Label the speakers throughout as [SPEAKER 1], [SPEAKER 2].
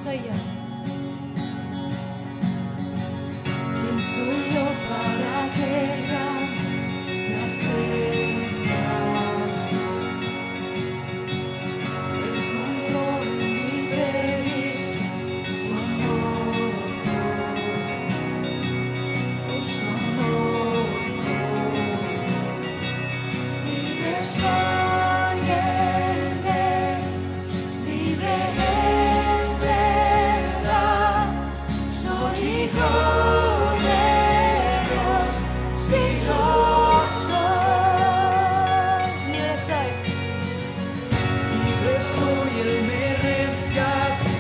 [SPEAKER 1] soy yo?
[SPEAKER 2] ¿Quién soy yo para que me aceptas? Encontró en mi previsto su amor, su amor. Libre soy en él, libre en verdad, soy hijo de Dios, sí lo soy.
[SPEAKER 1] Libre soy.
[SPEAKER 2] Libre soy, Él me rescata,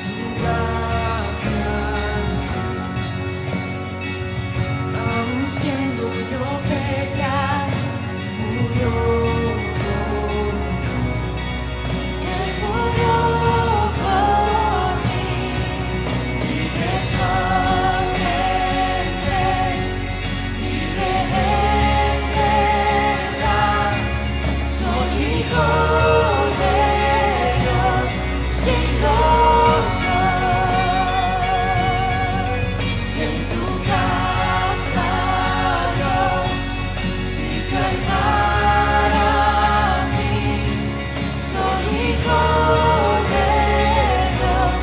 [SPEAKER 2] su gracia. Aun siendo yo pecado, murió. Él murió por mí. Libre soy en él, libre en verdad, soy hijo de Dios, sí lo soy. En tu casa, Dios, sitio hay para mí, soy hijo de Dios,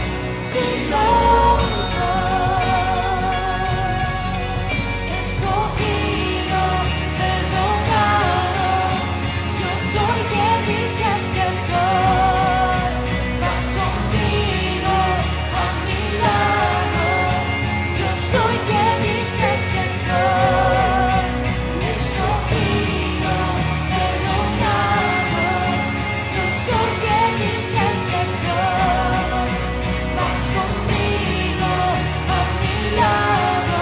[SPEAKER 2] sí lo soy. Escogido, perdonado, yo soy quien dices que soy. Vas conmigo a mi lado, yo soy quien dices que soy. Escogido, perdonado, yo soy quien dices que soy. Vas conmigo a mi lado,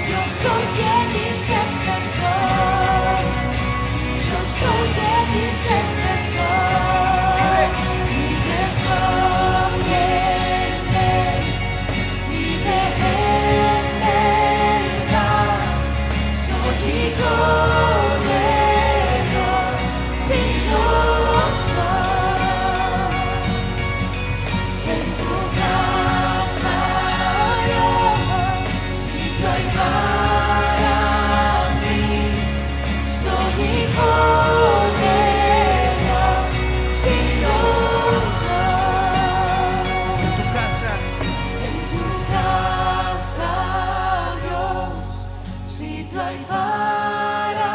[SPEAKER 2] yo soy quien dices que soy. Yo soy quien dices que soy. Libre soy en él, libre en verdad, soy hijo de Dios, sí lo soy. En tu casa, Dios, sitio hay para mí, soy hijo de Dios, sí lo soy. En tu casa, Dios, sitio hay para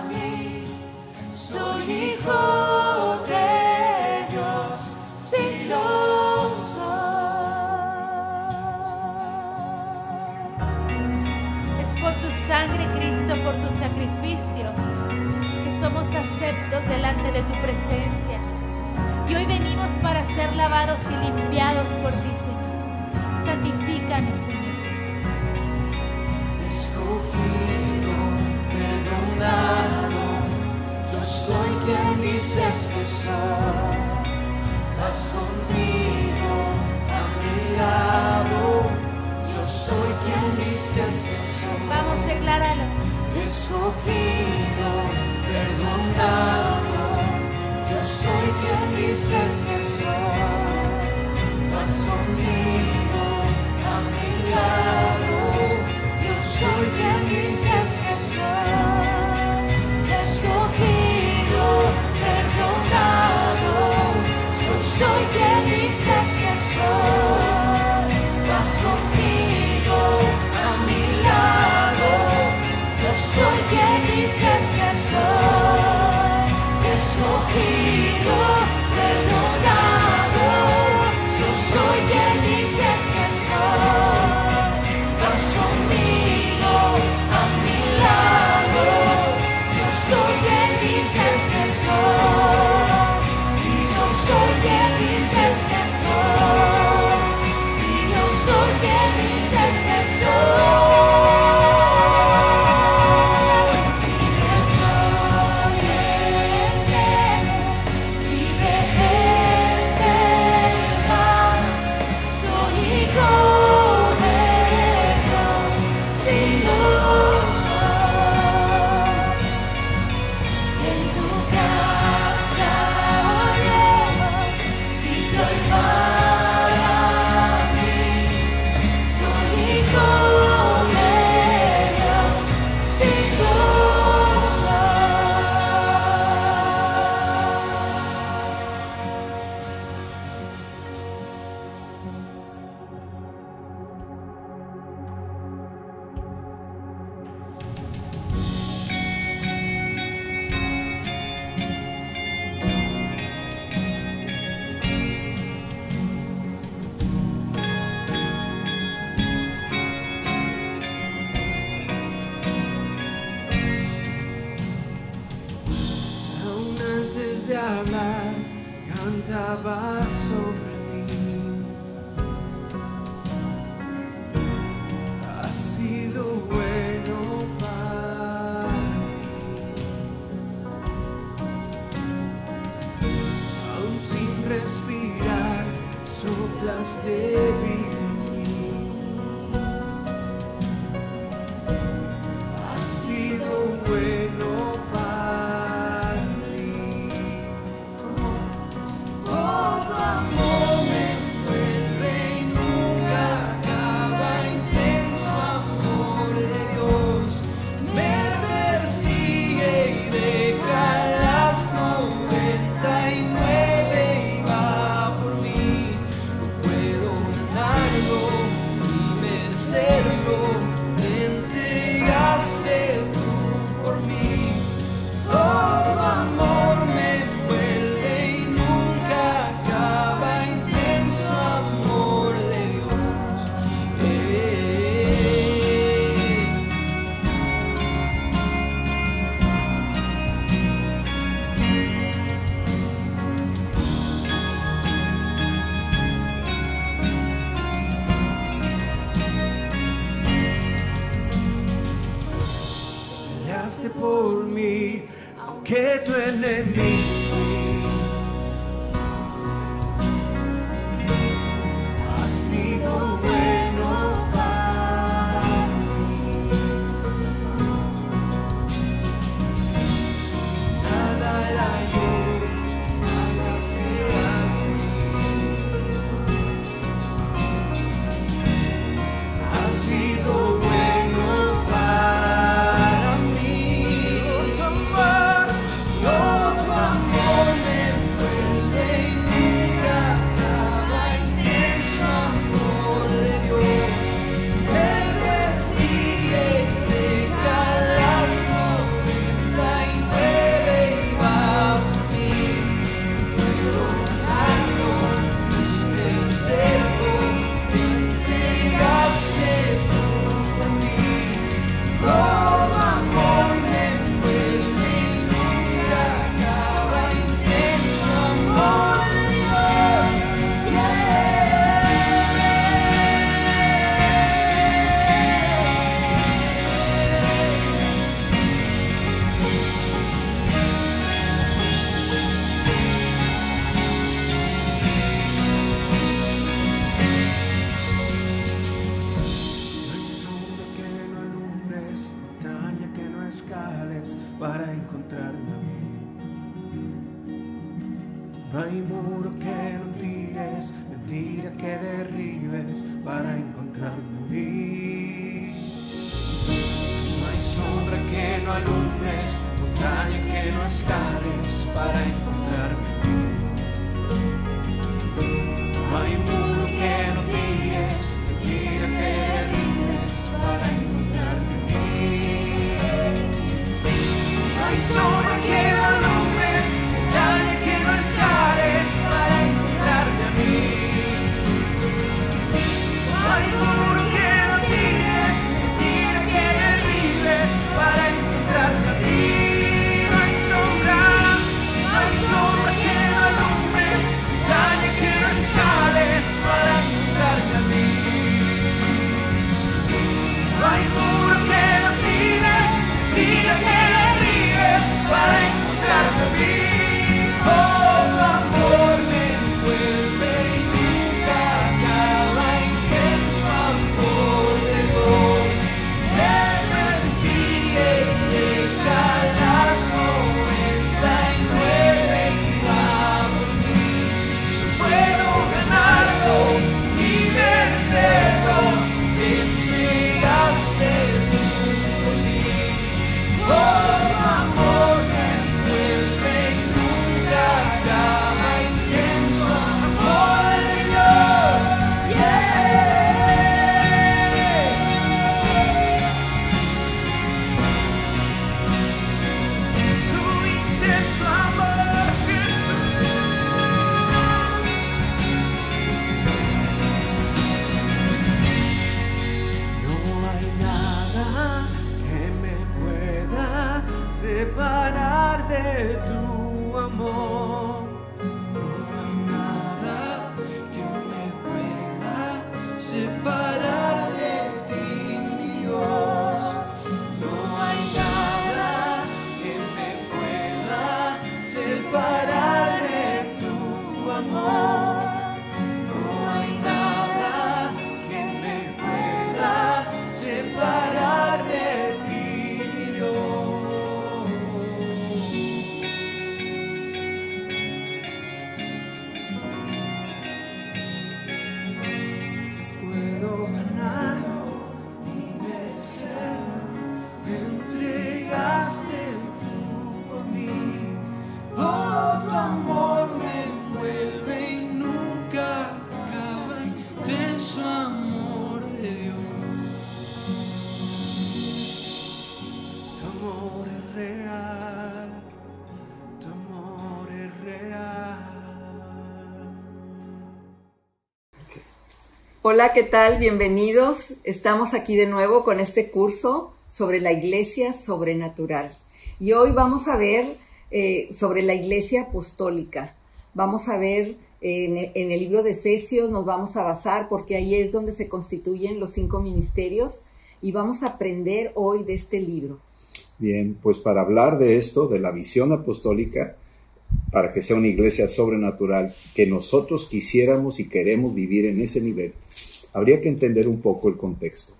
[SPEAKER 2] mí, soy hijo de Dios, sí lo soy.
[SPEAKER 1] Es por tu sangre, Cristo, por tu sacrificio, que somos aceptos delante de tu presencia. Y hoy venimos para ser lavados y limpiados por ti, Señor. Santifícanos, Señor.
[SPEAKER 2] Escogido, perdonado, yo soy quien dices que soy. Vas conmigo a mi lado, yo soy quien dices que soy.
[SPEAKER 1] Vamos, decláralo.
[SPEAKER 2] Escogido, perdonado, yo soy quien dices que soy. Vas conmigo a mi lado, yo soy quien dices que soy. Escogido, perdonado, yo soy quien dices que soy. Vas conmigo a mi lado, yo soy quien dices que soy. Escogido, perdonado. hablar, cantaba sobre mí. Has sido bueno para mí. Aún sin respirar, soplas de vida. Por mí, aunque tu enemigo ha sido bueno para mí. Nada era yo, nada sea mí. Ha sido bueno. Para encontrarme a mí. No hay muro que no tires, mentira que derribes para encontrarme a mí. No hay sombra que no alumbres, montaña que no escales para encontrarme a mí. No hay muro que no tires, mentira que derribes para encontrarme a mí. No hay sombra que no alumbres, montaña que no escales para encontrarme a mí. No hay muro que no tires, mentira que derribes para encontrarme a mí. No hay sombra que no alumbres, montaña que no escales para encontrarme a mí. No hay muro que no tires, mentira que para encontrarme a mí. Oh, tu amor me envuelve y nunca acaba, intenso amor de Dios. Él me persigue y deja las 99 y va por mí. No puedo ganarlo ni vencerlo, te entregaste tú por mí. Oh, separar de tu amor. separar de ti, mi Dios. No hay nada que me pueda separar de tu amor. No hay nada que me pueda separar de ti, mi Dios. Puedo ganarlo y vencerlo, te entregaste tú a mí. Oh, tu amor me envuelve y nunca acaba, intenso amor de Dios. Tu amor es real, tu amor es real.
[SPEAKER 3] Hola, ¿qué tal? Bienvenidos. Estamos aquí de nuevo con este curso sobre la iglesia sobrenatural. Y hoy vamos a ver sobre la iglesia apostólica. Vamos a ver en el libro de Efesios, nos vamos a basar porque ahí es donde se constituyen los 5 ministerios y vamos a aprender hoy de este libro.
[SPEAKER 4] Bien, pues para hablar de esto, de la visión apostólica, para que sea una iglesia sobrenatural, que nosotros quisiéramos y queremos vivir en ese nivel, habría que entender un poco el contexto.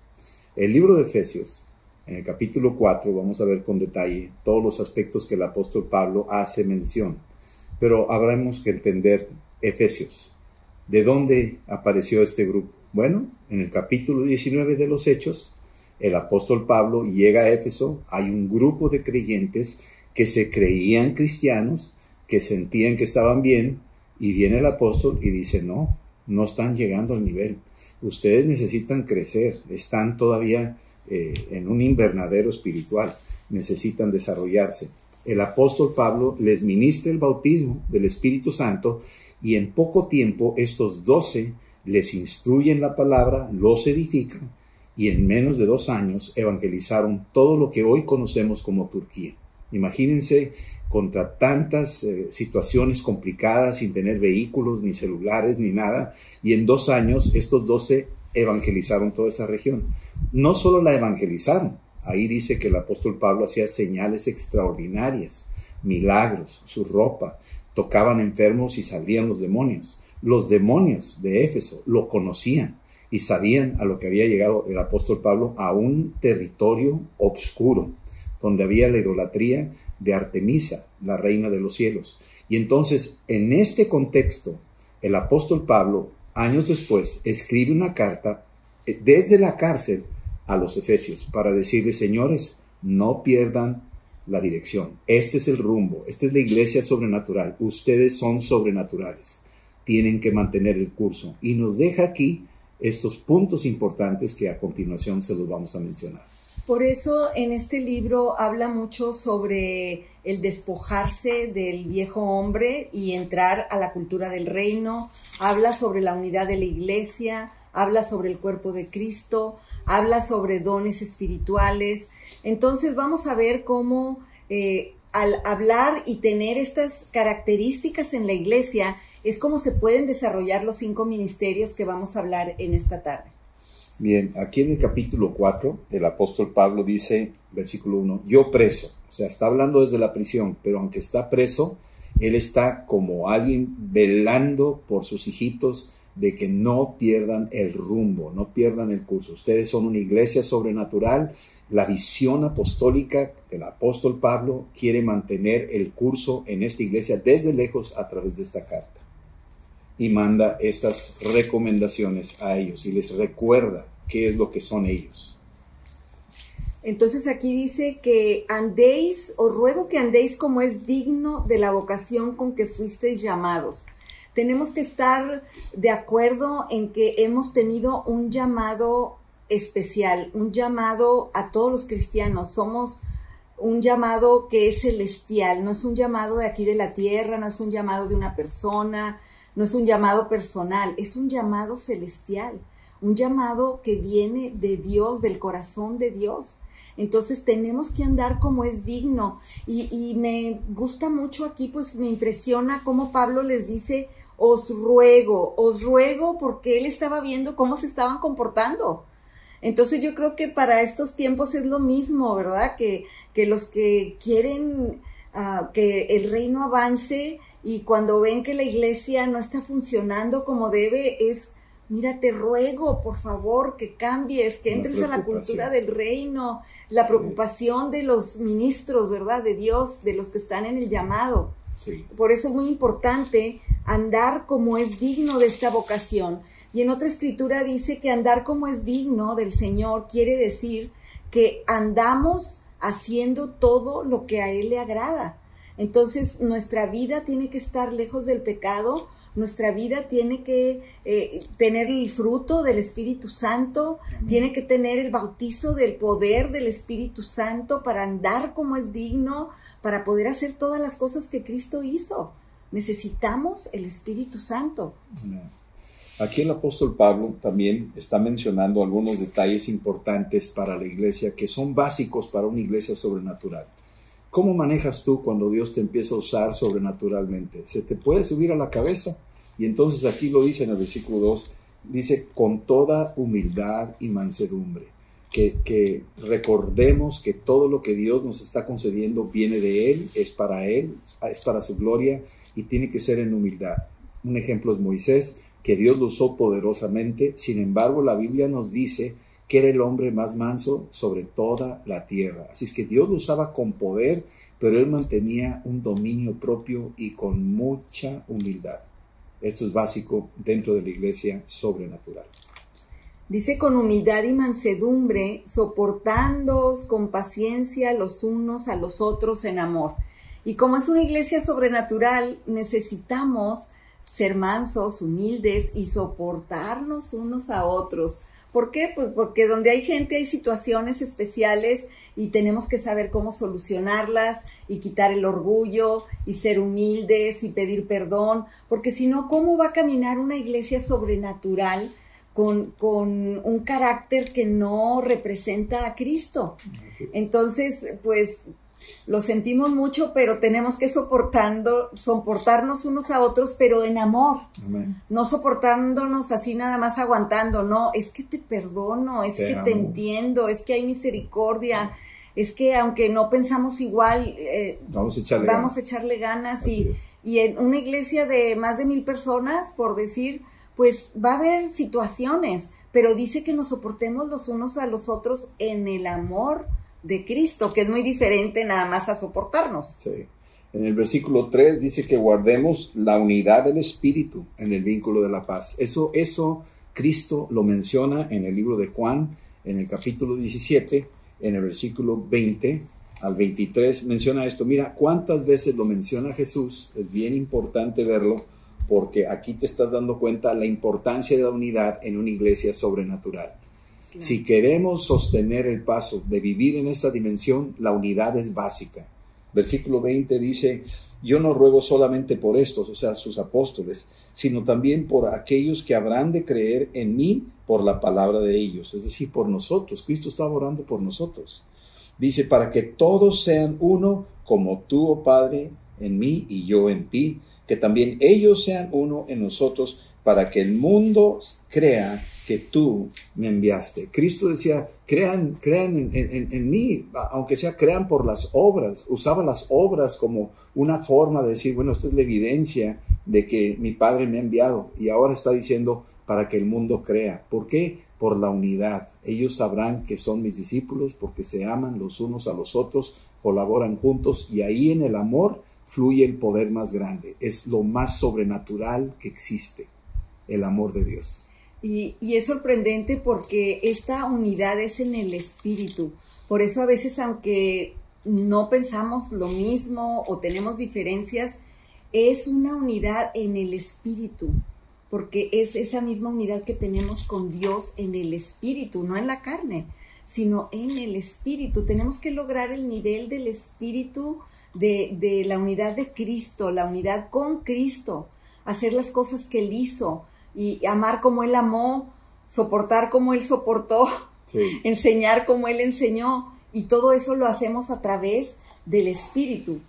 [SPEAKER 4] El libro de Efesios, en el capítulo 4, vamos a ver con detalle todos los aspectos que el apóstol Pablo hace mención, pero habremos que entender Efesios. ¿De dónde apareció este grupo? Bueno, en el capítulo 19 de los Hechos, el apóstol Pablo llega a Éfeso, hay un grupo de creyentes que se creían cristianos, que sentían que estaban bien, y viene el apóstol y dice, no están llegando al nivel, ustedes necesitan crecer, están todavía en un invernadero espiritual, necesitan desarrollarse. El apóstol Pablo les ministra el bautismo del Espíritu Santo y en poco tiempo estos 12 les instruyen la palabra, los edifican y en menos de 2 años evangelizaron todo lo que hoy conocemos como Turquía. Imagínense, contra tantas situaciones complicadas, sin tener vehículos, ni celulares, ni nada, y en 2 años estos 12 evangelizaron toda esa región. No solo la evangelizaron, ahí dice que el apóstol Pablo hacía señales extraordinarias, milagros, su ropa, tocaban enfermos y salían los demonios. Los demonios de Éfeso lo conocían y sabían a lo que había llegado el apóstol Pablo, a un territorio oscuro, donde había la idolatría de Artemisa, la reina de los cielos. Y entonces, en este contexto, el apóstol Pablo, años después, escribe una carta desde la cárcel a los efesios para decirles, señores, no pierdan la dirección. Este es el rumbo, esta es la iglesia sobrenatural. Ustedes son sobrenaturales. Tienen que mantener el curso. Y nos deja aquí estos puntos importantes que a continuación se los vamos a mencionar.
[SPEAKER 3] Por eso en este libro habla mucho sobre el despojarse del viejo hombre y entrar a la cultura del reino, habla sobre la unidad de la iglesia, habla sobre el cuerpo de Cristo, habla sobre dones espirituales. Entonces vamos a ver cómo al hablar y tener estas características en la iglesia es como se pueden desarrollar los 5 ministerios que vamos a hablar en esta tarde.
[SPEAKER 4] Bien, aquí en el capítulo 4, el apóstol Pablo dice, versículo 1, yo preso, o sea, está hablando desde la prisión, pero aunque está preso, él está como alguien velando por sus hijitos de que no pierdan el rumbo, no pierdan el curso. Ustedes son una iglesia sobrenatural, la visión apostólica del apóstol Pablo quiere mantener el curso en esta iglesia desde lejos a través de esta carta. Y manda estas recomendaciones a ellos y les recuerda qué es lo que son ellos.
[SPEAKER 3] Entonces aquí dice que andéis, os ruego que andéis como es digno de la vocación con que fuisteis llamados. Tenemos que estar de acuerdo en que hemos tenido un llamado especial, un llamado a todos los cristianos. Somos un llamado que es celestial, no es un llamado de aquí de la tierra, no es un llamado de una persona, no es un llamado personal, es un llamado celestial, un llamado que viene de Dios, del corazón de Dios. Entonces tenemos que andar como es digno. Y me gusta mucho aquí, pues me impresiona cómo Pablo les dice, os ruego, porque él estaba viendo cómo se estaban comportando. Entonces yo creo que para estos tiempos es lo mismo, ¿verdad? Que los que quieren que el reino avance y cuando ven que la iglesia no está funcionando como debe, es, mira, te ruego, por favor, que cambies, que entres a la cultura del reino, la preocupación de los ministros, ¿verdad? De Dios, de los que están en el llamado.
[SPEAKER 4] Sí.
[SPEAKER 3] Por eso es muy importante andar como es digno de esta vocación. Y en otra escritura dice que andar como es digno del Señor quiere decir que andamos haciendo todo lo que a Él le agrada. Entonces nuestra vida tiene que estar lejos del pecado, nuestra vida tiene que tener el fruto del Espíritu Santo, tiene que tener el bautizo del poder del Espíritu Santo para andar como es digno, para poder hacer todas las cosas que Cristo hizo. Necesitamos el Espíritu Santo.
[SPEAKER 4] Aquí el apóstol Pablo también está mencionando algunos detalles importantes para la iglesia que son básicos para una iglesia sobrenatural. ¿Cómo manejas tú cuando Dios te empieza a usar sobrenaturalmente? ¿Se te puede subir a la cabeza? Y entonces aquí lo dice en el versículo 2, dice, con toda humildad y mansedumbre. Que recordemos que todo lo que Dios nos está concediendo viene de Él, es para su gloria y tiene que ser en humildad. Un ejemplo es Moisés, que Dios lo usó poderosamente, sin embargo la Biblia nos dice que era el hombre más manso sobre toda la tierra. Así es que Dios lo usaba con poder, pero él mantenía un dominio propio y con mucha humildad. Esto es básico dentro de la iglesia sobrenatural.
[SPEAKER 3] Dice con humildad y mansedumbre, soportándoos con paciencia los unos a los otros en amor. Y como es una iglesia sobrenatural, necesitamos ser mansos, humildes y soportarnos unos a otros. ¿Por qué? Pues porque donde hay gente hay situaciones especiales y tenemos que saber cómo solucionarlas y quitar el orgullo y ser humildes y pedir perdón, porque si no, ¿cómo va a caminar una iglesia sobrenatural con un carácter que no representa a Cristo? Entonces, pues lo sentimos mucho, pero tenemos que soportarnos unos a otros, pero en amor. Amén. No soportándonos así nada más aguantando, no, es que te perdono, es que te entiendo, es que hay misericordia, es que aunque no pensamos igual, vamos a echarle ganas y en una iglesia de más de 1000 personas, por decir, pues va a haber situaciones, pero dice que nos soportemos los unos a los otros en el amor de Cristo, que es muy diferente nada más a soportarnos.
[SPEAKER 4] Sí. En el versículo 3 dice que guardemos la unidad del Espíritu en el vínculo de la paz. Eso Cristo lo menciona en el libro de Juan, en el capítulo 17, en el versículo 20 al 23, menciona esto. Mira, cuántas veces lo menciona Jesús, es bien importante verlo, porque aquí te estás dando cuenta la importancia de la unidad en una iglesia sobrenatural. Claro. Si queremos sostener el paso de vivir en esta dimensión, la unidad es básica. Versículo 20 dice, yo no ruego solamente por estos, o sea, sus apóstoles, sino también por aquellos que habrán de creer en mí por la palabra de ellos, es decir, por nosotros. Cristo está orando por nosotros. Dice, para que todos sean uno, como tú, oh Padre, en mí y yo en ti, que también ellos sean uno en nosotros, para que el mundo crea que tú me enviaste. Cristo decía, crean en mí, aunque sea crean por las obras. Usaba las obras como una forma de decir, bueno, esta es la evidencia de que mi Padre me ha enviado. Y ahora está diciendo, para que el mundo crea. ¿Por qué? Por la unidad. Ellos sabrán que son mis discípulos porque se aman los unos a los otros, colaboran juntos y ahí en el amor fluye el poder más grande. Es lo más sobrenatural que existe, el amor de Dios.
[SPEAKER 3] Y es sorprendente porque esta unidad es en el Espíritu. Por eso a veces, aunque no pensamos lo mismo o tenemos diferencias, es una unidad en el Espíritu. Porque es esa misma unidad que tenemos con Dios en el Espíritu, no en la carne, sino en el Espíritu. Tenemos que lograr el nivel del Espíritu de la unidad de Cristo, la unidad con Cristo, hacer las cosas que Él hizo y amar como Él amó, soportar como Él soportó, sí, enseñar como Él enseñó, y todo eso lo hacemos a través del Espíritu.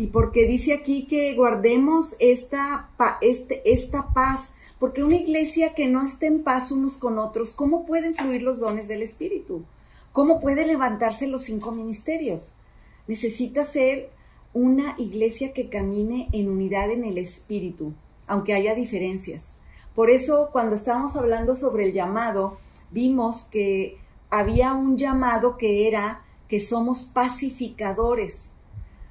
[SPEAKER 3] Y porque dice aquí que guardemos esta paz, porque una iglesia que no esté en paz unos con otros, ¿cómo pueden fluir los dones del Espíritu? ¿Cómo puede levantarse los 5 ministerios? Necesita ser una iglesia que camine en unidad en el Espíritu, aunque haya diferencias. Por eso, cuando estábamos hablando sobre el llamado, vimos que había un llamado que era que somos pacificadores.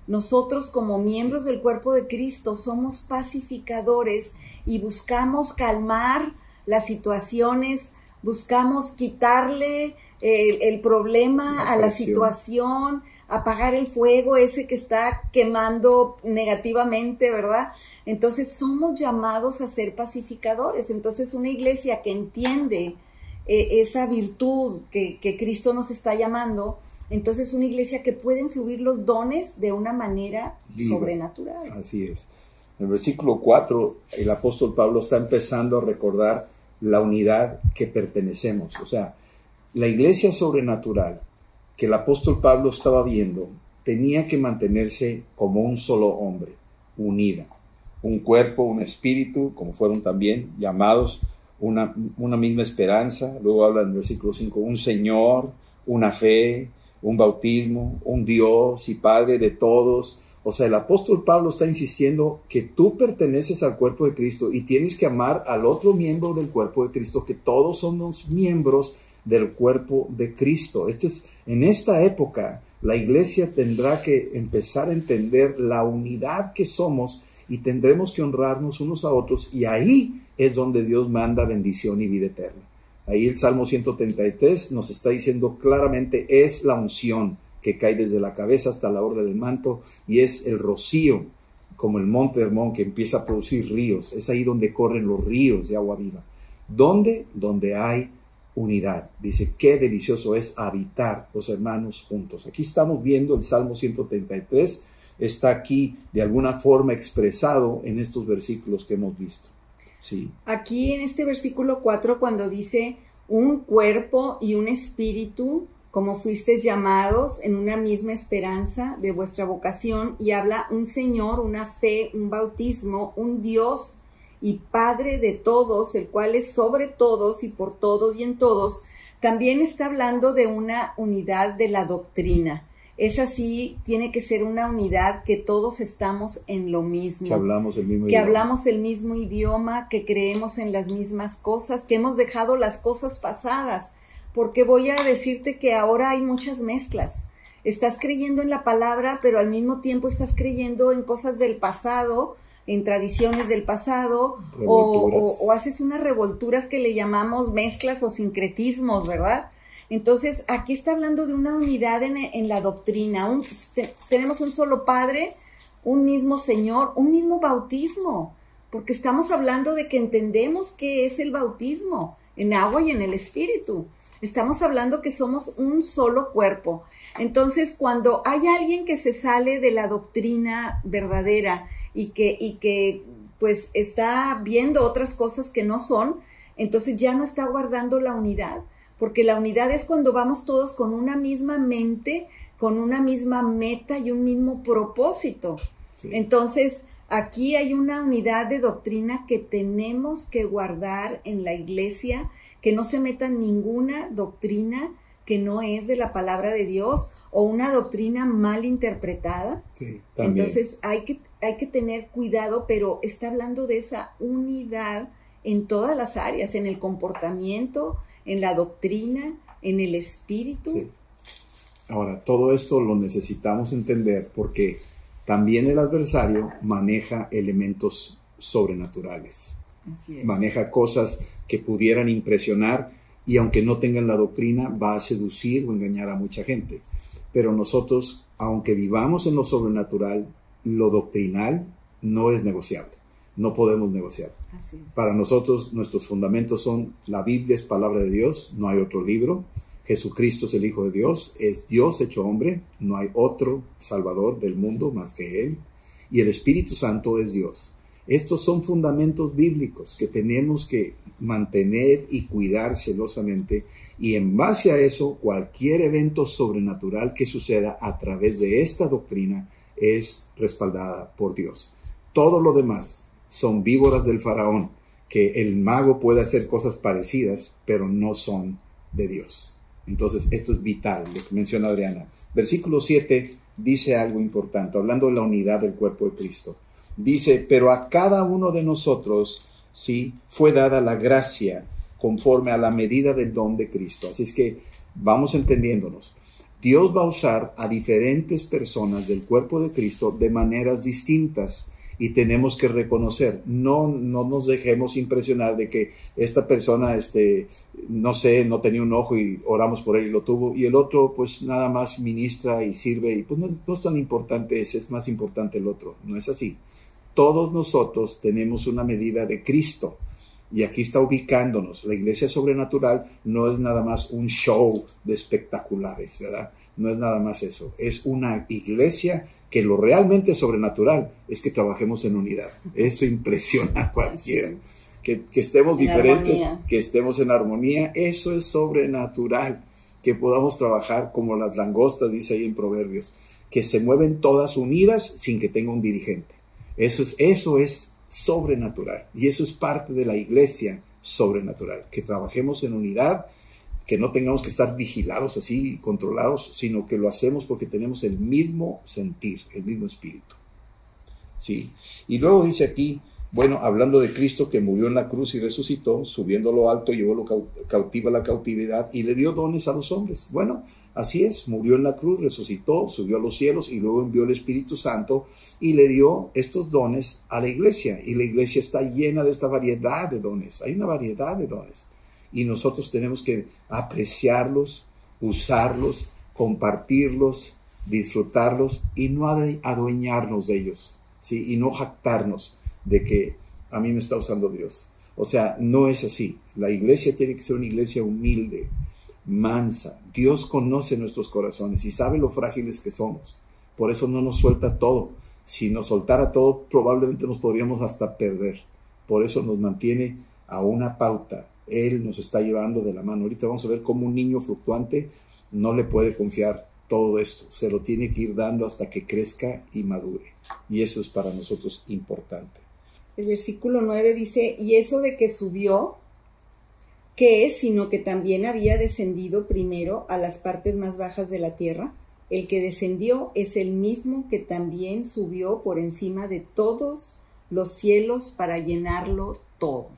[SPEAKER 3] Nosotros, como miembros del cuerpo de Cristo, somos pacificadores y buscamos calmar las situaciones, buscamos quitarle el problema a la situación, apagar el fuego ese que está quemando negativamente, ¿verdad? Entonces somos llamados a ser pacificadores. Entonces una iglesia que entiende esa virtud que Cristo nos está llamando, entonces una iglesia que puede fluir los dones de una manera sobrenatural.
[SPEAKER 4] Así es. En el versículo 4, el apóstol Pablo está empezando a recordar la unidad que pertenecemos. O sea, la iglesia sobrenatural que el apóstol Pablo estaba viendo tenía que mantenerse como un solo hombre, unida. Un cuerpo, un espíritu, como fueron también llamados, una misma esperanza. Luego habla en el versículo 5, un Señor, una fe, un bautismo, un Dios y Padre de todos. O sea, el apóstol Pablo está insistiendo que tú perteneces al cuerpo de Cristo y tienes que amar al otro miembro del cuerpo de Cristo, que todos somos miembros del cuerpo de Cristo. En esta época, la iglesia tendrá que empezar a entender la unidad que somos y tendremos que honrarnos unos a otros, y ahí es donde Dios manda bendición y vida eterna. Ahí el Salmo 133 nos está diciendo claramente, es la unción que cae desde la cabeza hasta la orla del manto, y es el rocío, como el monte Hermón, que empieza a producir ríos. Es ahí donde corren los ríos de agua viva. ¿Dónde? Donde hay unidad. Dice, qué delicioso es habitar los hermanos juntos. Aquí estamos viendo el Salmo 133, está aquí de alguna forma expresado en estos versículos que hemos visto. Sí.
[SPEAKER 3] Aquí en este versículo 4, cuando dice un cuerpo y un espíritu, como fuisteis llamados en una misma esperanza de vuestra vocación, y habla un Señor, una fe, un bautismo, un Dios y Padre de todos, el cual es sobre todos y por todos y en todos, también está hablando de una unidad de la doctrina. Es así, tiene que ser una unidad que todos estamos en lo mismo.
[SPEAKER 4] Que hablamos el mismo
[SPEAKER 3] idioma. Que hablamos el mismo idioma, que creemos en las mismas cosas, que hemos dejado las cosas pasadas. Porque voy a decirte que ahora hay muchas mezclas. Estás creyendo en la palabra, pero al mismo tiempo estás creyendo en cosas del pasado, en tradiciones del pasado, o haces unas revolturas que le llamamos mezclas o sincretismos, ¿verdad? Entonces, aquí está hablando de una unidad en la doctrina. Tenemos un solo Padre, un mismo Señor, un mismo bautismo, porque estamos hablando de que entendemos qué es el bautismo, en agua y en el Espíritu. Estamos hablando que somos un solo cuerpo. Entonces, cuando hay alguien que se sale de la doctrina verdadera y que pues está viendo otras cosas que no son, entonces ya no está guardando la unidad. Porque la unidad es cuando vamos todos con una misma mente, con una misma meta y un mismo propósito. Sí. Entonces, aquí hay una unidad de doctrina que tenemos que guardar en la iglesia, que no se meta ninguna doctrina que no es de la palabra de Dios o una doctrina mal interpretada.
[SPEAKER 4] Sí, también.
[SPEAKER 3] Entonces, hay que tener cuidado, pero está hablando de esa unidad en todas las áreas, en el comportamiento, en la doctrina, en el espíritu.
[SPEAKER 4] Sí. Ahora, todo esto lo necesitamos entender porque también el adversario maneja elementos sobrenaturales.
[SPEAKER 3] Así es.
[SPEAKER 4] Maneja cosas que pudieran impresionar y aunque no tengan la doctrina, va a seducir o engañar a mucha gente. Pero nosotros, aunque vivamos en lo sobrenatural, lo doctrinal no es negociable. No podemos negociar.
[SPEAKER 3] Así es.
[SPEAKER 4] Para nosotros, nuestros fundamentos son: la Biblia es palabra de Dios, no hay otro libro. Jesucristo es el Hijo de Dios, es Dios hecho hombre, no hay otro Salvador del mundo más que Él. Y el Espíritu Santo es Dios. Estos son fundamentos bíblicos que tenemos que mantener y cuidar celosamente. Y en base a eso, cualquier evento sobrenatural que suceda a través de esta doctrina es respaldada por Dios. Todo lo demás son víboras del faraón, que el mago puede hacer cosas parecidas, pero no son de Dios. Entonces, esto es vital, lo que menciona Adriana. Versículo 7 dice algo importante, hablando de la unidad del cuerpo de Cristo. Dice, pero a cada uno de nosotros, sí, fue dada la gracia conforme a la medida del don de Cristo. Así es que vamos entendiéndonos. Dios va a usar a diferentes personas del cuerpo de Cristo de maneras distintas y tenemos que reconocer, no nos dejemos impresionar de que esta persona, no sé, no tenía un ojo y oramos por él y lo tuvo, y el otro pues nada más ministra y sirve y pues no es tan importante ese, es más importante el otro. No es así. Todos nosotros tenemos una medida de Cristo. Y aquí está ubicándonos. La iglesia sobrenatural no es nada más un show de espectaculares, ¿verdad? No es nada más eso. Es una iglesia que lo realmente sobrenatural es que trabajemos en unidad. Eso impresiona a cualquiera. Que estemos diferentes, que estemos en armonía. Eso es sobrenatural. Que podamos trabajar como las langostas, dice ahí en Proverbios. Que se mueven todas unidas sin que tenga un dirigente. Eso es sobrenatural, y eso es parte de la iglesia sobrenatural, que trabajemos en unidad, que no tengamos que estar vigilados así, controlados, sino que lo hacemos porque tenemos el mismo sentir, el mismo espíritu. ¿Sí? Y luego dice aquí, bueno, hablando de Cristo que murió en la cruz y resucitó, subiendo a lo alto, llevó lo cautiva a la cautividad y le dio dones a los hombres. Bueno, así es, murió en la cruz, resucitó, subió a los cielos y luego envió el Espíritu Santo y le dio estos dones a la iglesia. Y la iglesia está llena de esta variedad de dones. Hay una variedad de dones. Y nosotros tenemos que apreciarlos, usarlos, compartirlos, disfrutarlos y no adueñarnos de ellos, ¿sí? Y no jactarnos de que a mí me está usando Dios. O sea, no es así. La iglesia tiene que ser una iglesia humilde, mansa. Dios conoce nuestros corazones y sabe lo frágiles que somos. Por eso no nos suelta todo. Si nos soltara todo, probablemente nos podríamos hasta perder. Por eso nos mantiene a una pauta. Él nos está llevando de la mano. Ahorita vamos a ver cómo un niño fluctuante no le puede confiar todo esto. Se lo tiene que ir dando hasta que crezca y madure. Y eso es para nosotros importante.
[SPEAKER 3] El versículo 9 dice, y eso de que subió, ¿qué es? Sino que también había descendido primero a las partes más bajas de la tierra. El que descendió es el mismo que también subió por encima de todos los cielos para llenarlo todo.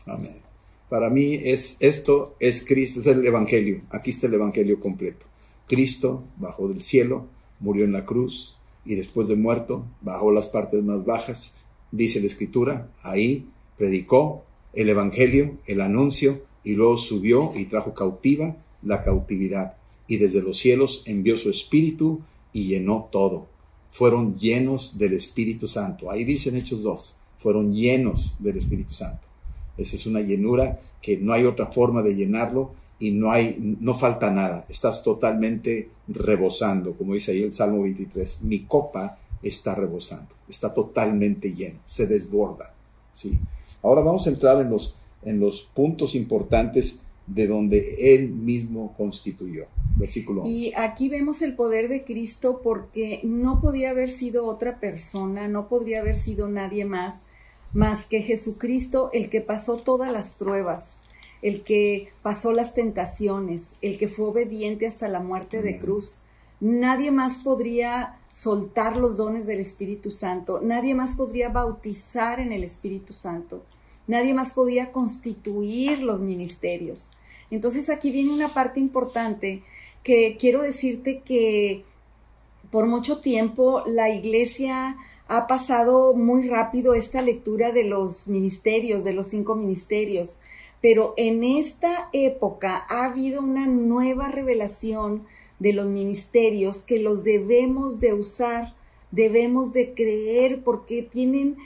[SPEAKER 4] Amén. Para mí esto es Cristo, es el Evangelio. Aquí está el Evangelio completo. Cristo bajó del cielo, murió en la cruz y después de muerto bajó las partes más bajas. Dice la Escritura, ahí predicó el Evangelio, el anuncio, y luego subió y trajo cautiva la cautividad. Y desde los cielos envió su Espíritu y llenó todo. Fueron llenos del Espíritu Santo. Ahí dice en Hechos 2, fueron llenos del Espíritu Santo. Esa es una llenura que no hay otra forma de llenarlo y no falta nada. Estás totalmente rebosando, como dice ahí el Salmo 23. Mi copa está rebosando, está totalmente lleno, se desborda. ¿Sí? Ahora vamos a entrar en los puntos importantes de donde Él mismo constituyó. Versículo 11.
[SPEAKER 3] Y aquí vemos el poder de Cristo porque no podía haber sido otra persona, no podría haber sido nadie más que Jesucristo, el que pasó todas las pruebas, el que pasó las tentaciones, el que fue obediente hasta la muerte de cruz. Nadie más podría soltar los dones del Espíritu Santo, nadie más podría bautizar en el Espíritu Santo, nadie más podía constituir los ministerios. Entonces aquí viene una parte importante que quiero decirte que por mucho tiempo la iglesia ha pasado muy rápido esta lectura de los ministerios, de los 5 ministerios, pero en esta época ha habido una nueva revelación de los ministerios que los debemos de usar, debemos de creer porque tienen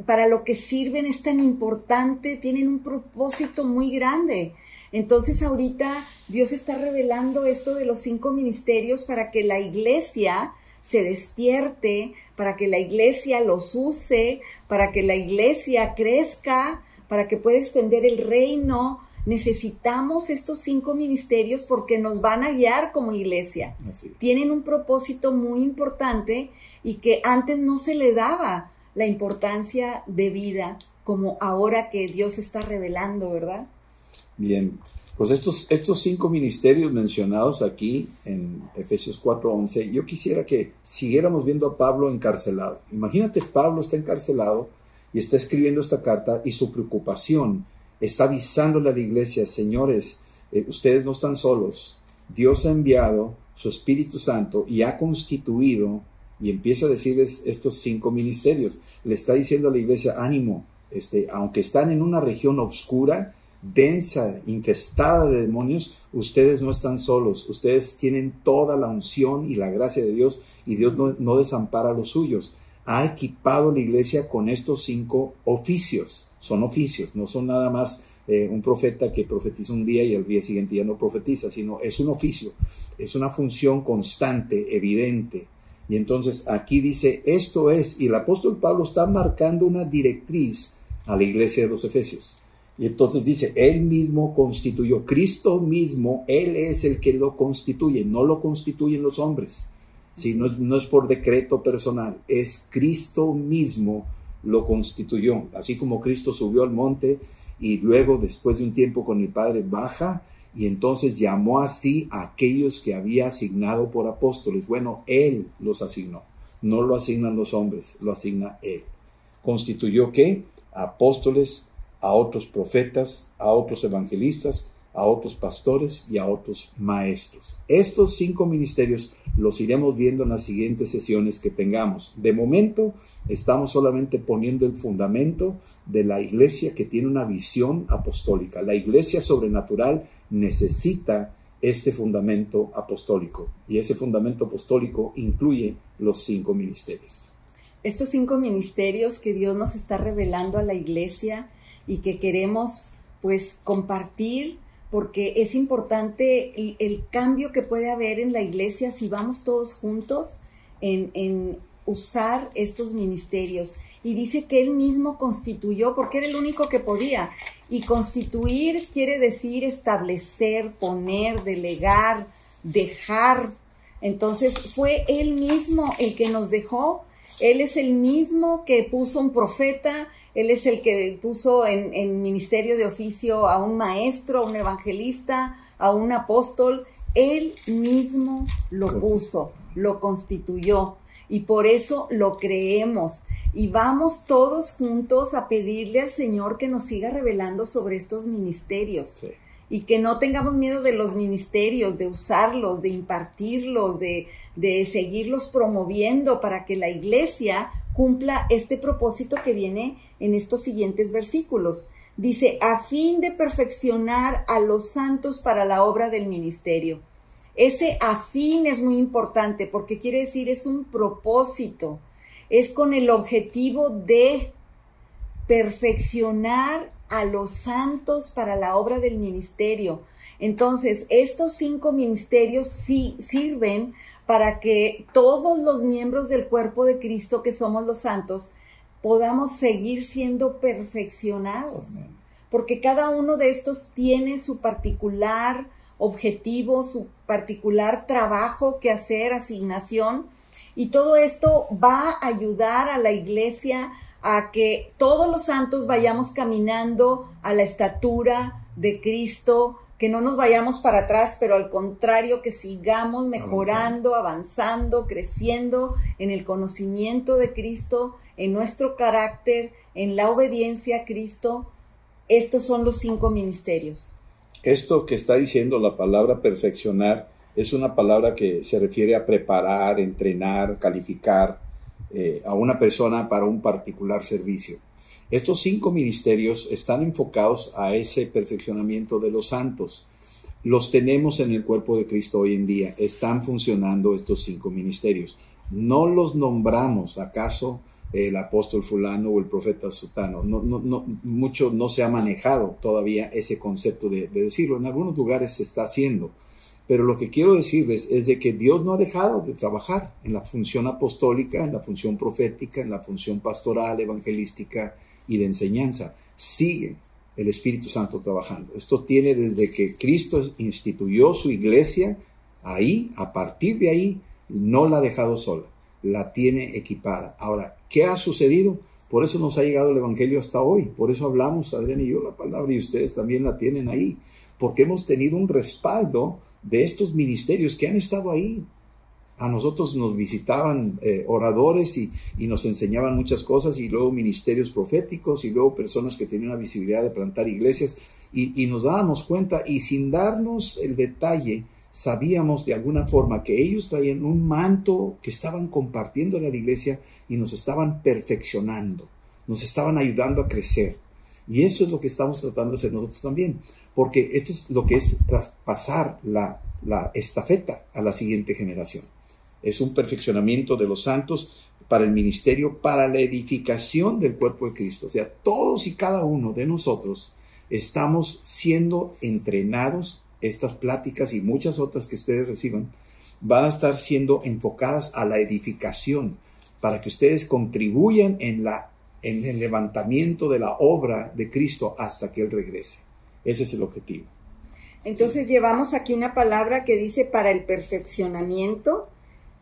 [SPEAKER 3] para lo que sirven es tan importante, tienen un propósito muy grande. Entonces ahorita Dios está revelando esto de los 5 ministerios para que la iglesia se despierte, para que la iglesia los use, para que la iglesia crezca, para que pueda extender el reino necesitamos estos 5 ministerios porque nos van a guiar como iglesia.
[SPEAKER 4] Así es.
[SPEAKER 3] Tienen un propósito muy importante y que antes no se le daba la importancia de vida como ahora que Dios está revelando, ¿verdad?
[SPEAKER 4] Bien, pues estos 5 ministerios mencionados aquí en Efesios 4:11, yo quisiera que siguiéramos viendo a Pablo encarcelado. Imagínate, Pablo está encarcelado y está escribiendo esta carta y su preocupación está avisándole a la iglesia, señores, ustedes no están solos. Dios ha enviado su Espíritu Santo y ha constituido, y empieza a decirles estos 5 ministerios. Le está diciendo a la iglesia, ánimo, aunque están en una región oscura, densa, infestada de demonios, ustedes no están solos, ustedes tienen toda la unción y la gracia de Dios, y Dios no desampara a los suyos. Ha equipado la iglesia con estos 5 oficios. Son oficios, no son nada más un profeta que profetiza un día y al día siguiente ya no profetiza, sino es un oficio, es una función constante, evidente. Y entonces aquí dice, esto es, y el apóstol Pablo está marcando una directriz a la iglesia de los Efesios. Y entonces dice, él mismo constituyó, Cristo mismo, él es el que lo constituye, no lo constituyen los hombres. ¿Sí? No es por decreto personal, es Cristo mismo lo constituyó. Así como Cristo subió al monte y luego después de un tiempo con el Padre baja y entonces llamó así a aquellos que había asignado por apóstoles. Bueno, él los asignó, no lo asignan los hombres, lo asigna él. ¿Constituyó qué? Apóstoles, a otros profetas, a otros evangelistas, a otros pastores y a otros maestros. Estos 5 ministerios los iremos viendo en las siguientes sesiones que tengamos. De momento estamos solamente poniendo el fundamento de la iglesia que tiene una visión apostólica. La iglesia sobrenatural necesita este fundamento apostólico, y ese fundamento apostólico incluye los 5 ministerios.
[SPEAKER 3] Estos 5 ministerios que Dios nos está revelando a la iglesia y que queremos pues compartir, porque es importante el cambio que puede haber en la iglesia si vamos todos juntos en usar estos ministerios. Y dice que él mismo constituyó, porque era el único que podía. Y constituir quiere decir establecer, poner, delegar, dejar. Entonces fue él mismo el que nos dejó. Él es el mismo que puso un profeta. Él es el que puso en ministerio de oficio a un maestro, a un evangelista, a un apóstol. Él mismo lo puso, lo constituyó, y por eso lo creemos. Y vamos todos juntos a pedirle al Señor que nos siga revelando sobre estos ministerios.
[SPEAKER 4] Sí.
[SPEAKER 3] Y que no tengamos miedo de los ministerios, de usarlos, de impartirlos, de seguirlos promoviendo para que la iglesia cumpla este propósito que viene en estos siguientes versículos. Dice, a fin de perfeccionar a los santos para la obra del ministerio. Ese a fin es muy importante porque quiere decir es un propósito. Es con el objetivo de perfeccionar a los santos para la obra del ministerio. Entonces, estos 5 ministerios sí sirven para que todos los miembros del cuerpo de Cristo, que somos los santos, podamos seguir siendo perfeccionados. Amén. Porque cada uno de estos tiene su particular objetivo, su particular trabajo que hacer, asignación, y todo esto va a ayudar a la iglesia a que todos los santos vayamos caminando a la estatura de Cristo, que no nos vayamos para atrás, pero al contrario, que sigamos mejorando, avanzando, creciendo en el conocimiento de Cristo, en nuestro carácter, en la obediencia a Cristo. Estos son los 5 ministerios.
[SPEAKER 4] Esto que está diciendo la palabra perfeccionar es una palabra que se refiere a preparar, entrenar, calificar a una persona para un particular servicio. Estos 5 ministerios están enfocados a ese perfeccionamiento de los santos. Los tenemos en el cuerpo de Cristo hoy en día. Están funcionando estos 5 ministerios. No los nombramos, ¿acaso el apóstol fulano o el profeta sutano? Mucho no se ha manejado todavía ese concepto de decirlo. En algunos lugares se está haciendo. Pero lo que quiero decirles es de que Dios no ha dejado de trabajar en la función apostólica, en la función profética, en la función pastoral, evangelística y de enseñanza. Sigue el Espíritu Santo trabajando. Esto tiene desde que Cristo instituyó su iglesia, ahí, a partir de ahí, no la ha dejado sola, la tiene equipada. Ahora, ¿qué ha sucedido? Por eso nos ha llegado el Evangelio hasta hoy, por eso hablamos, Adrián y yo, la palabra, y ustedes también la tienen ahí, porque hemos tenido un respaldo de estos ministerios que han estado ahí. A nosotros nos visitaban oradores y nos enseñaban muchas cosas, y luego ministerios proféticos, y luego personas que tenían la visibilidad de plantar iglesias, y nos dábamos cuenta, y sin darnos el detalle, sabíamos de alguna forma que ellos traían un manto que estaban compartiendo a la iglesia y nos estaban perfeccionando, nos estaban ayudando a crecer. Y eso es lo que estamos tratando de hacer nosotros también, porque esto es lo que es traspasar la estafeta a la siguiente generación. Es un perfeccionamiento de los santos para el ministerio, para la edificación del cuerpo de Cristo. O sea, todos y cada uno de nosotros estamos siendo entrenados. Estas pláticas y muchas otras que ustedes reciban van a estar siendo enfocadas a la edificación, para que ustedes contribuyan en el levantamiento de la obra de Cristo hasta que Él regrese. Ese es el objetivo.
[SPEAKER 3] Entonces llevamos aquí una palabra que dice para el perfeccionamiento.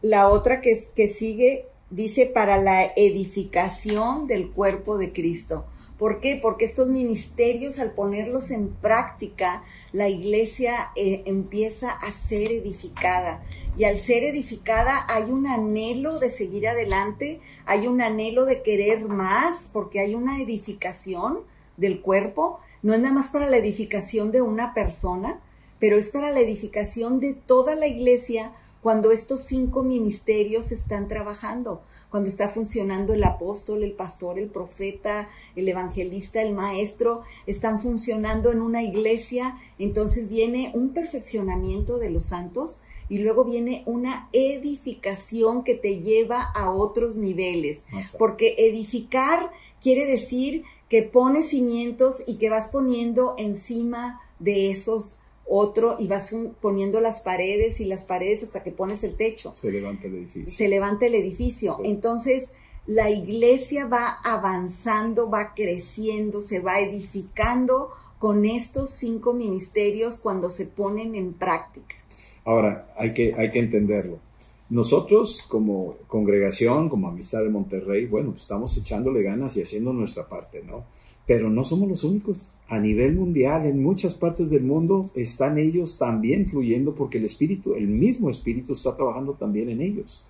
[SPEAKER 3] La otra que sigue dice para la edificación del cuerpo de Cristo. ¿Por qué? Porque estos ministerios, al ponerlos en práctica, la iglesia empieza a ser edificada. Y al ser edificada hay un anhelo de seguir adelante, hay un anhelo de querer más, porque hay una edificación del cuerpo. No es nada más para la edificación de una persona, pero es para la edificación de toda la iglesia, cuando estos 5 ministerios están trabajando, cuando está funcionando el apóstol, el pastor, el profeta, el evangelista, el maestro, están funcionando en una iglesia, entonces viene un perfeccionamiento de los santos y luego viene una edificación que te lleva a otros niveles, porque edificar quiere decir que pones cimientos y que vas poniendo encima de esos otro y vas poniendo las paredes y las paredes hasta que pones el techo.
[SPEAKER 4] Se levanta el edificio.
[SPEAKER 3] Se levanta el edificio. Sí. Entonces, la iglesia va avanzando, va creciendo, se va edificando con estos 5 ministerios cuando se ponen en práctica.
[SPEAKER 4] Ahora, hay que entenderlo. Nosotros, como congregación, como Amistad de Monterrey, bueno, pues estamos echándole ganas y haciendo nuestra parte, ¿no? Pero no somos los únicos. A nivel mundial, en muchas partes del mundo, están ellos también fluyendo porque el mismo Espíritu está trabajando también en ellos.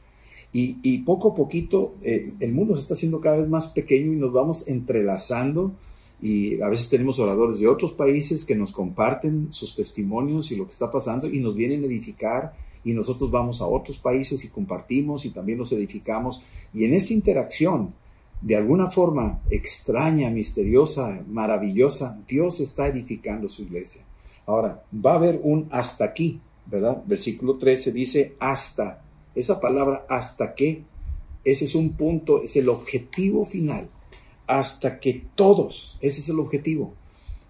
[SPEAKER 4] Y poco a poquito, el mundo se está haciendo cada vez más pequeño y nos vamos entrelazando. Y a veces tenemos oradores de otros países que nos comparten sus testimonios y lo que está pasando y nos vienen a edificar. Y nosotros vamos a otros países y compartimos y también nos edificamos. Y en esta interacción, de alguna forma extraña, misteriosa, maravillosa, Dios está edificando su iglesia. Ahora, va a haber un hasta aquí, ¿verdad? Versículo 13 dice hasta. Esa palabra hasta qué, ese es un punto, es el objetivo final. Hasta que todos, ese es el objetivo.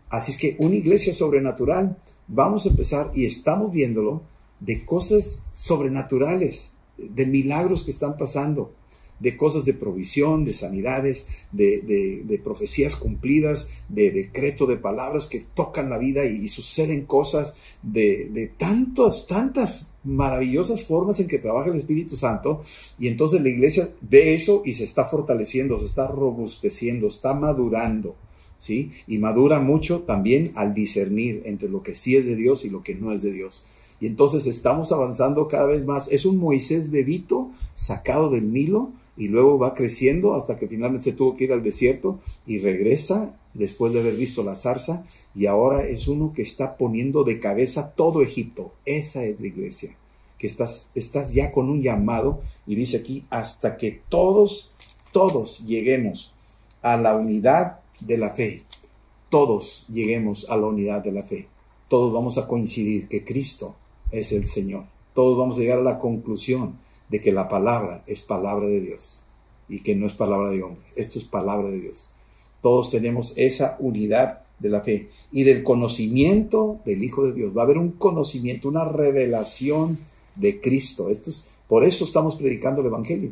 [SPEAKER 4] Así es que una iglesia sobrenatural, vamos a empezar y estamos viéndolo de cosas sobrenaturales, de milagros que están pasando, de cosas de provisión, de sanidades, de profecías cumplidas, de decreto de palabras que tocan la vida y suceden cosas de tantas maravillosas formas en que trabaja el Espíritu Santo. Y entonces la iglesia ve eso y se está fortaleciendo, se está robusteciendo, está madurando, ¿sí? Y madura mucho también al discernir entre lo que sí es de Dios y lo que no es de Dios. Y entonces estamos avanzando cada vez más. Es un Moisés bebito sacado del Nilo y luego va creciendo hasta que finalmente se tuvo que ir al desierto y regresa después de haber visto la zarza y ahora es uno que está poniendo de cabeza todo Egipto. Esa es la iglesia, que estás ya con un llamado y dice aquí hasta que todos lleguemos a la unidad de la fe. Todos lleguemos a la unidad de la fe. Todos vamos a coincidir que Cristo es el Señor. Todos vamos a llegar a la conclusión de que la palabra es palabra de Dios y que no es palabra de hombre. Esto es palabra de Dios. Todos tenemos esa unidad de la fe y del conocimiento del Hijo de Dios. Va a haber un conocimiento, una revelación de Cristo. Por eso estamos predicando el Evangelio.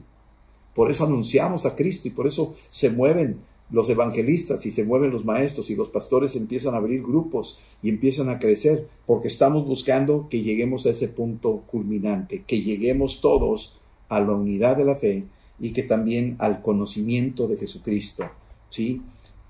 [SPEAKER 4] Por eso anunciamos a Cristo y por eso se mueven los evangelistas y se mueven los maestros y los pastores empiezan a abrir grupos y empiezan a crecer, porque estamos buscando que lleguemos a ese punto culminante, que lleguemos todos a la unidad de la fe y que también al conocimiento de Jesucristo, ¿sí?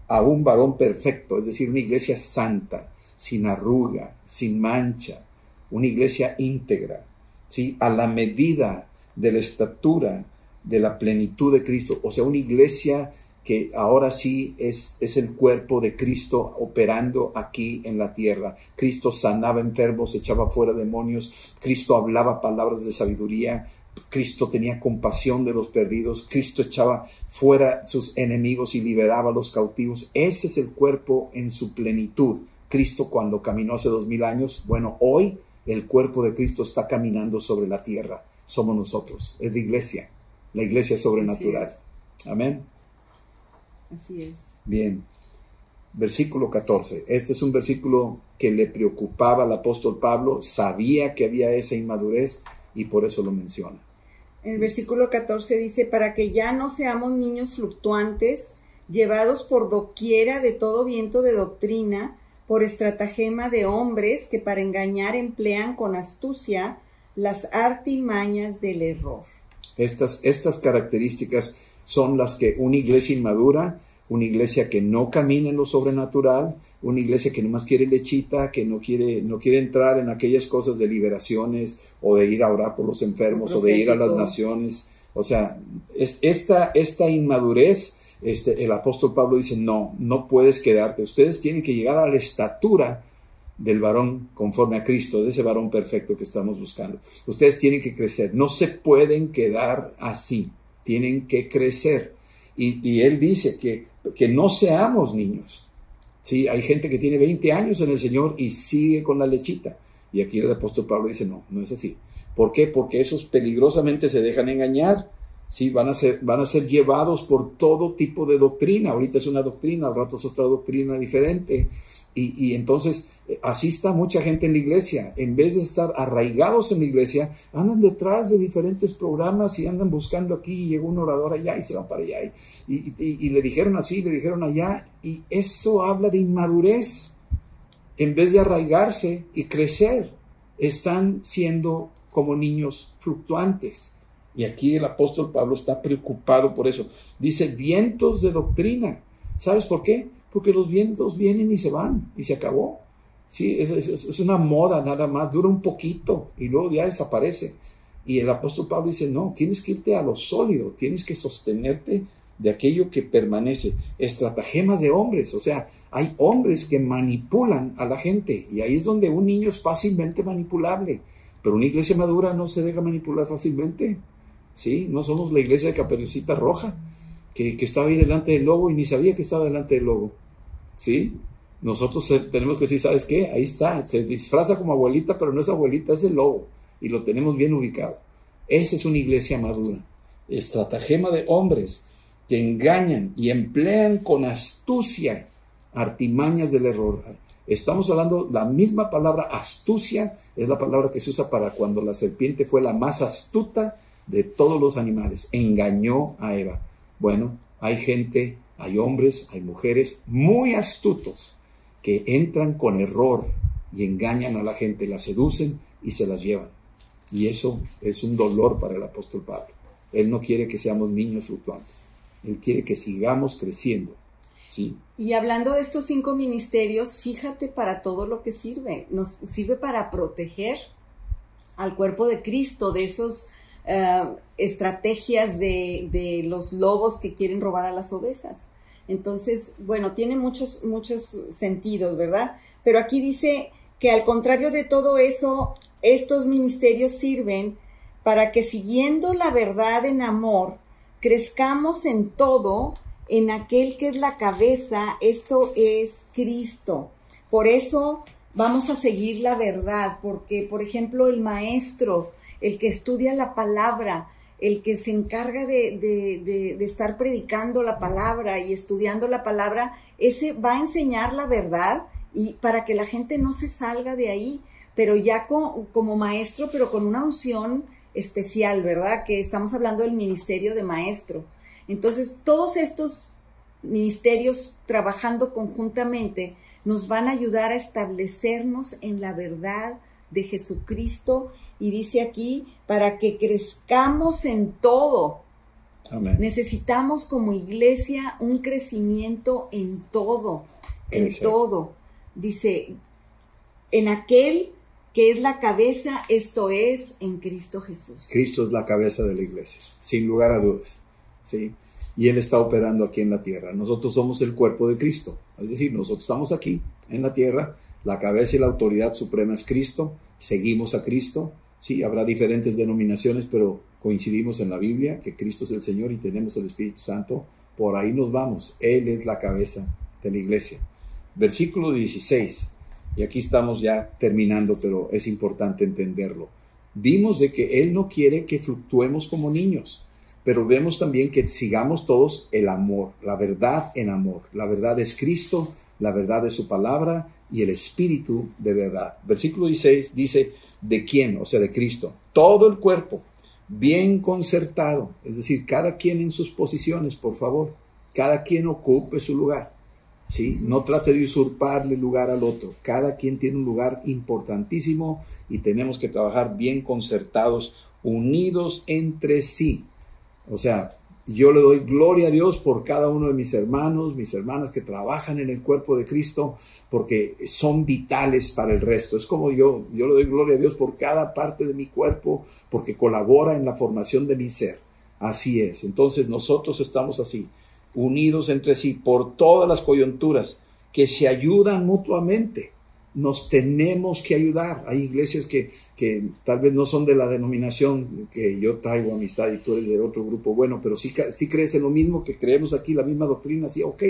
[SPEAKER 4] A un varón perfecto, es decir, una iglesia santa, sin arruga, sin mancha, una iglesia íntegra, ¿sí? A la medida de la estatura de la plenitud de Cristo, o sea, una iglesia que ahora sí es el cuerpo de Cristo operando aquí en la tierra. Cristo sanaba enfermos, echaba fuera demonios, Cristo hablaba palabras de sabiduría, Cristo tenía compasión de los perdidos, Cristo echaba fuera sus enemigos y liberaba a los cautivos. Ese es el cuerpo en su plenitud. Cristo cuando caminó hace 2000 años, bueno, hoy el cuerpo de Cristo está caminando sobre la tierra. Somos nosotros, es la iglesia sobrenatural. Amén.
[SPEAKER 3] Así es.
[SPEAKER 4] Bien, versículo 14. Este es un versículo que le preocupaba al apóstol Pablo, sabía que había esa inmadurez y por eso lo menciona.
[SPEAKER 3] El versículo 14 dice, para que ya no seamos niños fluctuantes, llevados por doquiera de todo viento de doctrina, por estratagema de hombres que para engañar emplean con astucia las artimañas del error.
[SPEAKER 4] Estas características son las que una iglesia inmadura, una iglesia que no camina en lo sobrenatural, una iglesia que nomás quiere lechita, que no quiere entrar en aquellas cosas de liberaciones o de ir a orar por los enfermos o de ir a las naciones. O sea, esta inmadurez, el apóstol Pablo dice, no puedes quedarte. Ustedes tienen que llegar a la estatura del varón conforme a Cristo, de ese varón perfecto que estamos buscando. Ustedes tienen que crecer, no se pueden quedar así, tienen que crecer. Y él dice que no seamos niños. Sí, hay gente que tiene 20 años en el Señor y sigue con la lechita. Y aquí el apóstol Pablo dice, no es así. ¿Por qué? Porque esos peligrosamente se dejan engañar. Sí, van a ser llevados por todo tipo de doctrina. Ahorita es una doctrina, al rato es otra doctrina diferente. Y entonces, así está mucha gente en la iglesia. En vez de estar arraigados en la iglesia, andan detrás de diferentes programas y andan buscando aquí, y llegó un orador allá y se van para allá. Y le dijeron así, le dijeron allá. Y eso habla de inmadurez. En vez de arraigarse y crecer, están siendo como niños fluctuantes. Y aquí el apóstol Pablo está preocupado por eso. Dice, vientos de doctrina. ¿Sabes por qué? Porque los vientos vienen y se van, y se acabó. Sí, es una moda nada más, dura un poquito, y luego ya desaparece. Y el apóstol Pablo dice, no, tienes que irte a lo sólido, tienes que sostenerte de aquello que permanece. Estratagemas de hombres, o sea, hay hombres que manipulan a la gente, y ahí es donde un niño es fácilmente manipulable. Pero una iglesia madura no se deja manipular fácilmente. Sí, no somos la iglesia de Caperucita Roja, que estaba ahí delante del lobo y ni sabía que estaba delante del lobo. ¿Sí? Nosotros tenemos que decir, ¿sabes qué? Ahí está, se disfraza como abuelita, pero no es abuelita, es el lobo, y lo tenemos bien ubicado. Esa es una iglesia madura. Estratagema de hombres que engañan y emplean con astucia artimañas del error. Estamos hablando, la misma palabra astucia es la palabra que se usa para cuando la serpiente fue la más astuta de todos los animales. Engañó a Eva. Bueno, hay gente, hay hombres, hay mujeres muy astutos que entran con error y engañan a la gente, la seducen y se las llevan. Y eso es un dolor para el apóstol Pablo. Él no quiere que seamos niños fluctuantes. Él quiere que sigamos creciendo. ¿Sí?
[SPEAKER 3] Y hablando de estos 5 ministerios, fíjate para todo lo que sirve. Nos sirve para proteger al cuerpo de Cristo de esos estrategias de los lobos que quieren robar a las ovejas. Entonces, bueno, tiene muchos sentidos, ¿verdad? Pero aquí dice que al contrario de todo eso, estos ministerios sirven para que siguiendo la verdad en amor, crezcamos en todo en aquel que es la cabeza, esto es Cristo. Por eso vamos a seguir la verdad, porque, por ejemplo, el maestro, el que estudia la palabra, el que se encarga de estar predicando la palabra y estudiando la palabra, ese va a enseñar la verdad y para que la gente no se salga de ahí, pero ya como maestro, pero con una unción especial, ¿verdad? Que estamos hablando del ministerio de maestro. Entonces, todos estos ministerios trabajando conjuntamente nos van a ayudar a establecernos en la verdad de Jesucristo. Y dice aquí, para que crezcamos en todo.
[SPEAKER 4] Amén.
[SPEAKER 3] Necesitamos como iglesia un crecimiento en todo, en todo. Dice, en aquel que es la cabeza, esto es, en Cristo Jesús.
[SPEAKER 4] Cristo es la cabeza de la iglesia, sin lugar a dudas, ¿sí? Y Él está operando aquí en la tierra. Nosotros somos el cuerpo de Cristo, es decir, nosotros estamos aquí en la tierra, la cabeza y la autoridad suprema es Cristo, seguimos a Cristo, sí, habrá diferentes denominaciones, pero coincidimos en la Biblia que Cristo es el Señor y tenemos el Espíritu Santo, por ahí nos vamos, Él es la cabeza de la iglesia. Versículo 16, y aquí estamos ya terminando, pero es importante entenderlo. Vimos de que Él no quiere que fluctuemos como niños, pero vemos también que sigamos todos el amor, la verdad en amor. La verdad es Cristo, la verdad es su palabra y el Espíritu de verdad. Versículo 16 dice, ¿de quién? O sea, de Cristo. Todo el cuerpo, bien concertado, es decir, cada quien en sus posiciones, por favor. Cada quien ocupe su lugar, ¿sí? No trate de usurparle lugar al otro. Cada quien tiene un lugar importantísimo y tenemos que trabajar bien concertados, unidos entre sí. O sea, yo le doy gloria a Dios por cada uno de mis hermanos, mis hermanas que trabajan en el cuerpo de Cristo, porque son vitales para el resto. Es como yo le doy gloria a Dios por cada parte de mi cuerpo, porque colabora en la formación de mi ser. Así es. Entonces nosotros estamos así, unidos entre sí por todas las coyunturas, que se ayudan mutuamente. Nos tenemos que ayudar. Hay iglesias que tal vez no son de la denominación que yo traigo amistad y tú eres de otro grupo, bueno, pero sí crees en lo mismo que creemos aquí, la misma doctrina, sí, ok,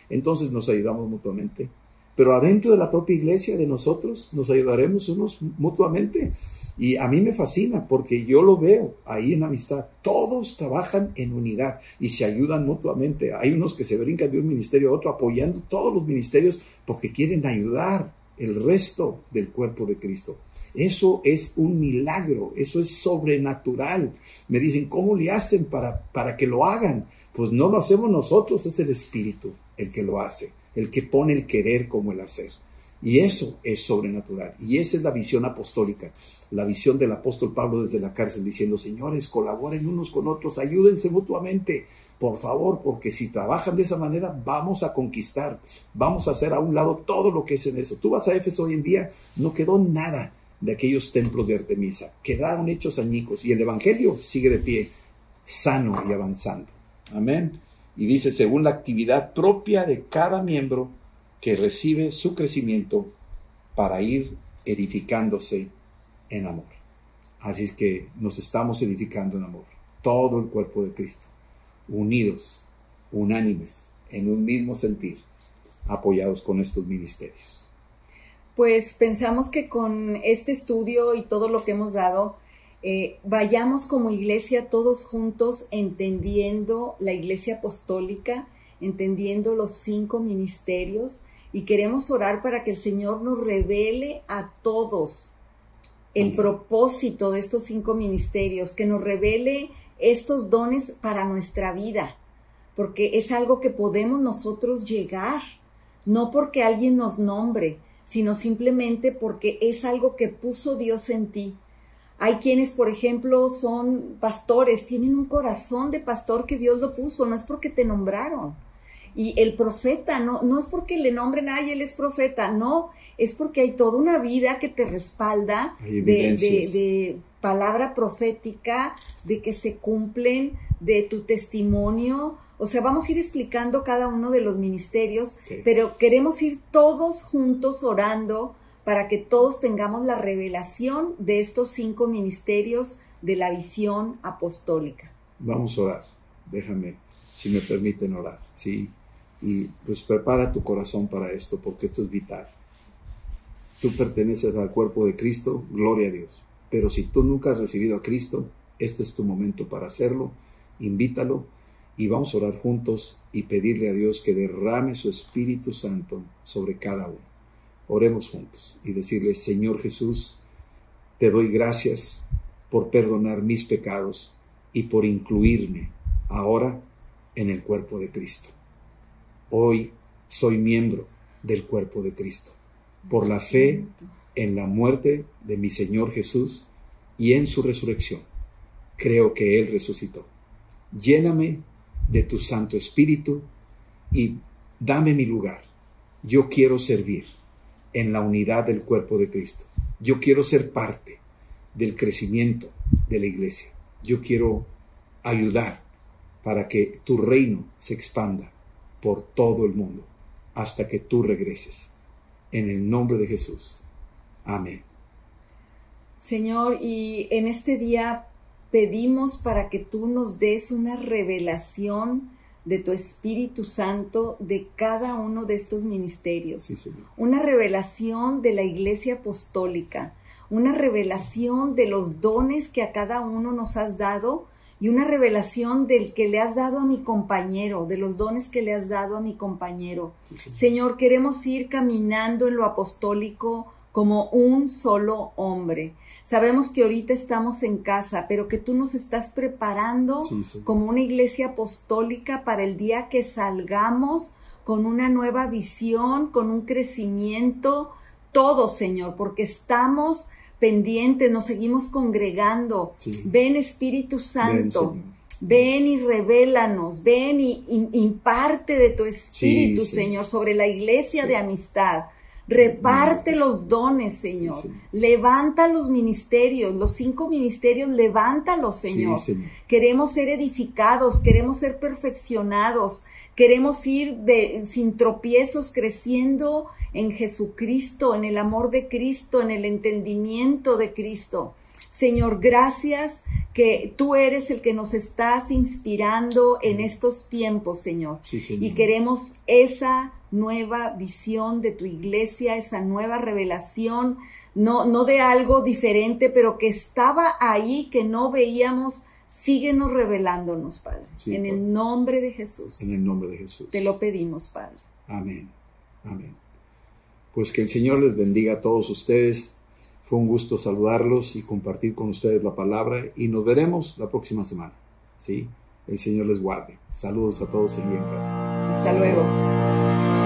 [SPEAKER 4] entonces nos ayudamos mutuamente. Pero adentro de la propia iglesia de nosotros nos ayudaremos unos mutuamente. Y a mí me fascina porque yo lo veo ahí en amistad. Todos trabajan en unidad y se ayudan mutuamente. Hay unos que se brincan de un ministerio a otro apoyando todos los ministerios porque quieren ayudar el resto del cuerpo de Cristo. Eso es un milagro, eso es sobrenatural. Me dicen, ¿cómo le hacen para que lo hagan? Pues no lo hacemos nosotros, es el Espíritu el que lo hace, el que pone el querer como el hacer. Y eso es sobrenatural. Y esa es la visión apostólica, la visión del apóstol Pablo desde la cárcel, diciendo, señores, colaboren unos con otros, ayúdense mutuamente, por favor, porque si trabajan de esa manera, vamos a conquistar, vamos a hacer a un lado todo lo que es en eso. Tú vas a Éfeso hoy en día, no quedó nada de aquellos templos de Artemisa, quedaron hechos añicos y el evangelio sigue de pie, sano y avanzando. Amén. Y dice, según la actividad propia de cada miembro que recibe su crecimiento para ir edificándose en amor. Así es que nos estamos edificando en amor, todo el cuerpo de Cristo, unidos, unánimes, en un mismo sentir, apoyados con estos ministerios.
[SPEAKER 3] Pues pensamos que con este estudio y todo lo que hemos dado, vayamos como iglesia todos juntos entendiendo la iglesia apostólica, entendiendo los 5 ministerios, y queremos orar para que el Señor nos revele a todos el propósito de estos 5 ministerios, que nos revele estos dones para nuestra vida, porque es algo que podemos nosotros llegar, no porque alguien nos nombre, sino simplemente porque es algo que puso Dios en ti. Hay quienes, por ejemplo, son pastores, tienen un corazón de pastor que Dios lo puso, no es porque te nombraron. Y el profeta, no es porque le nombren, ay, él es profeta, no, es porque hay toda una vida que te respalda de palabra profética, de que se cumplen, de tu testimonio. O sea, vamos a ir explicando cada uno de los ministerios, pero queremos ir todos juntos orando para que todos tengamos la revelación de estos 5 ministerios de la visión apostólica.
[SPEAKER 4] Vamos a orar, déjame, si me permiten orar, ¿sí? Y pues prepara tu corazón para esto, porque esto es vital. Tú perteneces al cuerpo de Cristo, gloria a Dios. Pero si tú nunca has recibido a Cristo, este es tu momento para hacerlo. Invítalo y vamos a orar juntos y pedirle a Dios que derrame su Espíritu Santo sobre cada uno. Oremos juntos y decirle, Señor Jesús, te doy gracias por perdonar mis pecados y por incluirme ahora en el cuerpo de Cristo. Hoy soy miembro del cuerpo de Cristo. Por la fe en la muerte de mi Señor Jesús y en su resurrección, creo que Él resucitó. Lléname de tu Santo Espíritu y dame mi lugar. Yo quiero servir en la unidad del cuerpo de Cristo. Yo quiero ser parte del crecimiento de la iglesia. Yo quiero ayudar para que tu reino se expanda por todo el mundo hasta que tú regreses. En el nombre de Jesús. Amén.
[SPEAKER 3] Señor, y en este día pedimos para que tú nos des una revelación de tu Espíritu Santo de cada uno de estos ministerios.
[SPEAKER 4] Sí, Señor.
[SPEAKER 3] Una revelación de la Iglesia Apostólica, una revelación de los dones que a cada uno nos has dado y una revelación del que le has dado a mi compañero, de los dones que le has dado a mi compañero.
[SPEAKER 4] Sí,
[SPEAKER 3] Señor, queremos ir caminando en lo apostólico como un solo hombre. Sabemos que ahorita estamos en casa, pero que tú nos estás preparando como una iglesia apostólica para el día que salgamos con una nueva visión, con un crecimiento, todo, Señor, porque estamos pendientes, nos seguimos congregando.
[SPEAKER 4] Sí.
[SPEAKER 3] Ven, Espíritu Santo,
[SPEAKER 4] ven
[SPEAKER 3] y revélanos, ven y imparte de tu Espíritu,
[SPEAKER 4] Sí,
[SPEAKER 3] Señor, sobre la iglesia de amistad. Reparte los dones, Señor.
[SPEAKER 4] Sí,
[SPEAKER 3] Levanta los ministerios, los 5 ministerios, levántalos, Señor.
[SPEAKER 4] Sí, Señor.
[SPEAKER 3] Queremos ser edificados, queremos ser perfeccionados, queremos ir sin tropiezos, creciendo en Jesucristo, en el amor de Cristo, en el entendimiento de Cristo. Señor, gracias que tú eres el que nos estás inspirando en estos tiempos, Señor.
[SPEAKER 4] Sí, Señor.
[SPEAKER 3] Y queremos esa nueva visión de tu iglesia, esa nueva revelación, no de algo diferente, pero que estaba ahí, que no veíamos. Síguenos revelándonos, Padre.
[SPEAKER 4] Sí,
[SPEAKER 3] en
[SPEAKER 4] Padre.
[SPEAKER 3] el nombre de Jesús.
[SPEAKER 4] En el nombre de Jesús.
[SPEAKER 3] Te lo pedimos, Padre.
[SPEAKER 4] Amén. Amén. Pues que el Señor les bendiga a todos ustedes. Fue un gusto saludarlos y compartir con ustedes la palabra y nos veremos la próxima semana. ¿Sí? El Señor les guarde. Saludos a todos allí en casa.
[SPEAKER 3] Hasta luego.